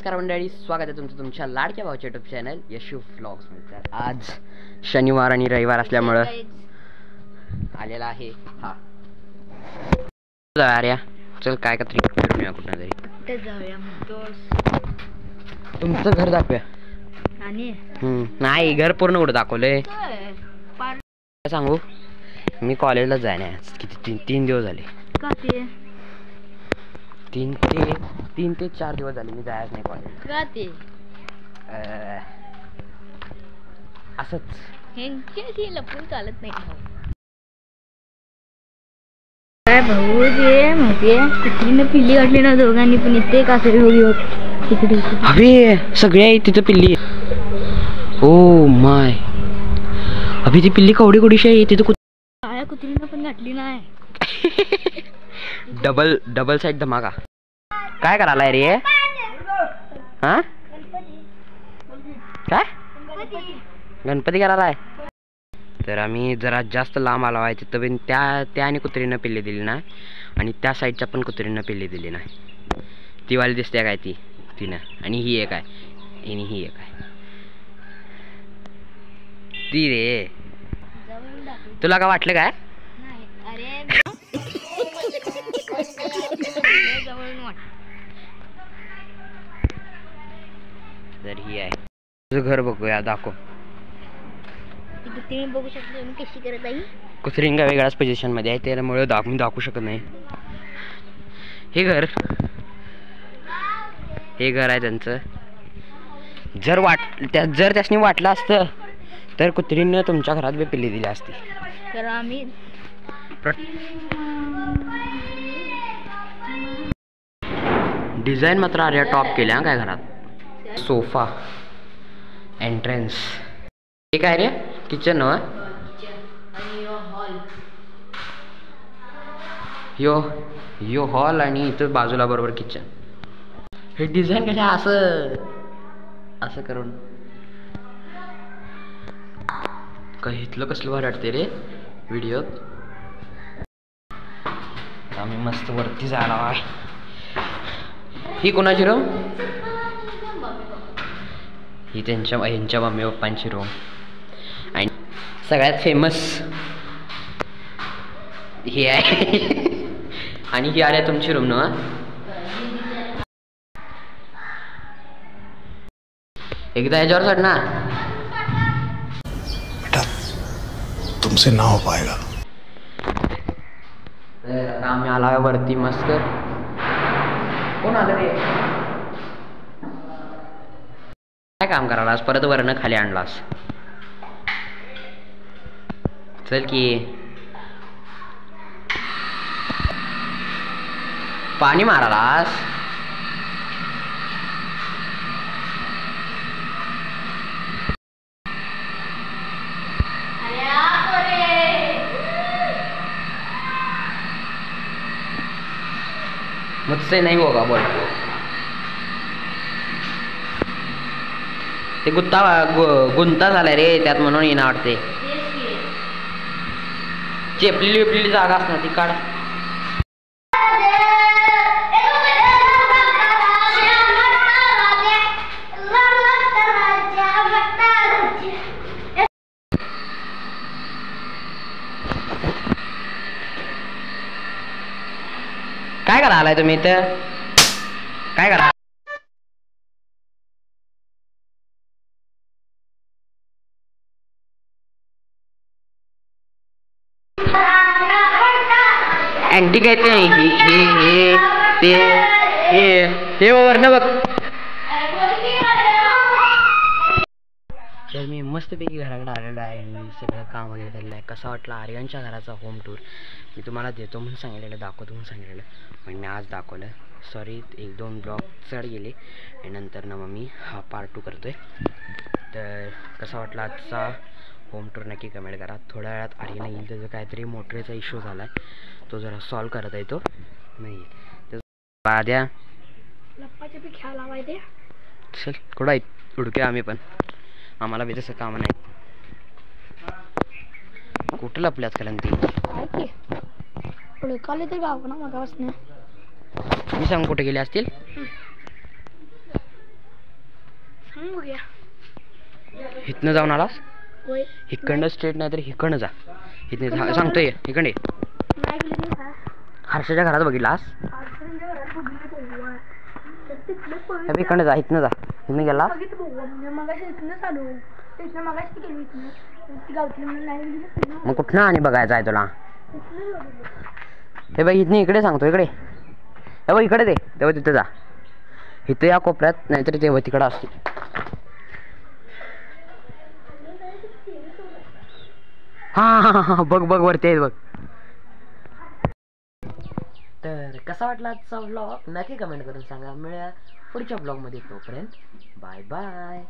नमस्कार मंडळी, स्वागत आहे तुमचं तुमच्या लाडक्या भाऊच्या यूट्यूब चॅनल यशू व्लॉग्स मध्ये। आज शनिवार आणि रविवार असल्यामुळं आलेला आहे हा अरे चल काय का तरी फिरून या कुठं तरी जाऊया तुमचं घर दाखवूया आणि नाही घर पूर्ण कुठं दाखवलंय सांगू मी कॉलेजला जाय नाही किती तीन दिवस झाले का ते तीन ते 4 दिवस झाले मी जायच नाही कॉलेज का ते असंच हे लपून चालत नाही काय भाऊ ते माहितीये कुठली पिल्ली काढली ना दोघांनी पण इथे कासरी होगी होत तिकडे अबे सगळे आहे तिथं पिल्ली ओ माय अभि ती पिल्ली कवडी कवडीशी आहे तिथं काळ्या कुत्रीनं पण घातली नाही डबल साइड धमाका काय करायलाय रे हा काय गणपती करायलाय तर आम्ही जरा जास्त लांब आलो आहे तिथं पण त्याने कुत्रीनं पिल्ली दिली नाही आणि त्या साईडच्या पण कुत्रीनं पिल्ली दिली नाही ती वाली दिसते काय तिनं आणि ही एक आहे आणि ही एक आहे ती रे तुला काय वाटलं काय तर ही आहे तुझं घर बघूया दाखव बघू शकतो मी कशी करत आहे कुत्रीन का वेगळ्याच पोझिशन मध्ये आहे त्यामुळे मी दाखवू शकत नाही हे घर आहे त्यांचं जर त्यासनी वाटलं असतं तर कुत्रीनं तुमच्या घरात बी पिल्ली दिली असती तर आम्ही डिझाईन मात्र आर्या टॉप केल्या काय घरात सोफा एंट्रन्स हे काय रे किचन हो यो हॉल आणि इथं बाजूला बरोबर किचन हे डिझाईन कशा असं करून काही इथलं कसलं भारी वाटते रे व्हिडिओत आम्ही मस्त वरती जायला आहे ही कोणाची रूम ही ह्यांच्या मम्मी पप्पांची रूम आणि सगळ्यात फेमस ही आहे आणि ही आल्या तुमची रूम ना एकदा याच्यावर चढ ना बेटा तुमसे ना हो पाएगा तर आम्ही आला वरती मस्त कोण आलं रे काय काम करायलास परत वरनं खाली आणलास चल की पाणी मारालास मुझसे नहीं होगा बोल ते गुंता झालाय रे त्यात म्हणून येणं वाटते चेपलेली जागा असणार ती काढ काय करा आलाय तुम्ही इथं काय करा अँटी काय ते हे वरनं बघ तर मी मस्तपैकी घराकडे आलेलो आहे आणि सगळं काम वगैरे झालेलं आहे कसा वाटला आर्यनच्या घराचा होम टूर मी तुम्हाला देतो म्हणून सांगितलेलं दाखवतो म्हणून सांगितलेलं पण मी आज दाखवलं सॉरी 1-2 ब्लॉग चढ गेले आणि नंतर ना मग मी हा पार्ट 2 करतोय तर कसा वाटला आजचा होम टूर नक्की कमेंट करा थोड्या वेळात आर्यन येईल त्याचं काहीतरी मोटरचा इश्यू झाला आहे तो जरा सॉल्व करत आहे तो नाही तर द्या चल कुठं आहेत उडके आम्ही पण आम्हाला बी तसं काम नाही कुठं लपल्याच कारण ती तर गाव ना मगापासून मी सांग कुठे गेले असतील बघूया. इथनं जाऊन आलास होय. इकडनं स्ट्रेट नाही तर इकडनं जा. इथनं सांगतोय इकडे नाही गेली नाही का? हर्षाच्या घरात बघितलास आजपर्यंत घरात बघितलं तेव्हा. तर तिथलं पळून हे इकडनं जा इथनं जा इथनं गेला बघितलं बघू. म्हणजे मगाशी इथनंच आलो. इथनं मगाशी गेलो इथनं. ती गावठी म्हणून नाही गेली. मग कुठनं आणि बघायचं आहे तुला इथनंच बघितलं. हे बघ इथनं इकडे सांगतो इकडे हे बघ इकडे दे तेव्हा तिथं जा इथं या कोपऱ्यात नाहीतर तेव्हा तिकडं असते. हा बघ बघ वरती आहे बघ. तर कसा वाटला आजचा व्लॉग नक्की कमेंट करून सांगा. मिळूया पुढच्या व्लॉगमध्ये. तोपर्यंत बाय बाय.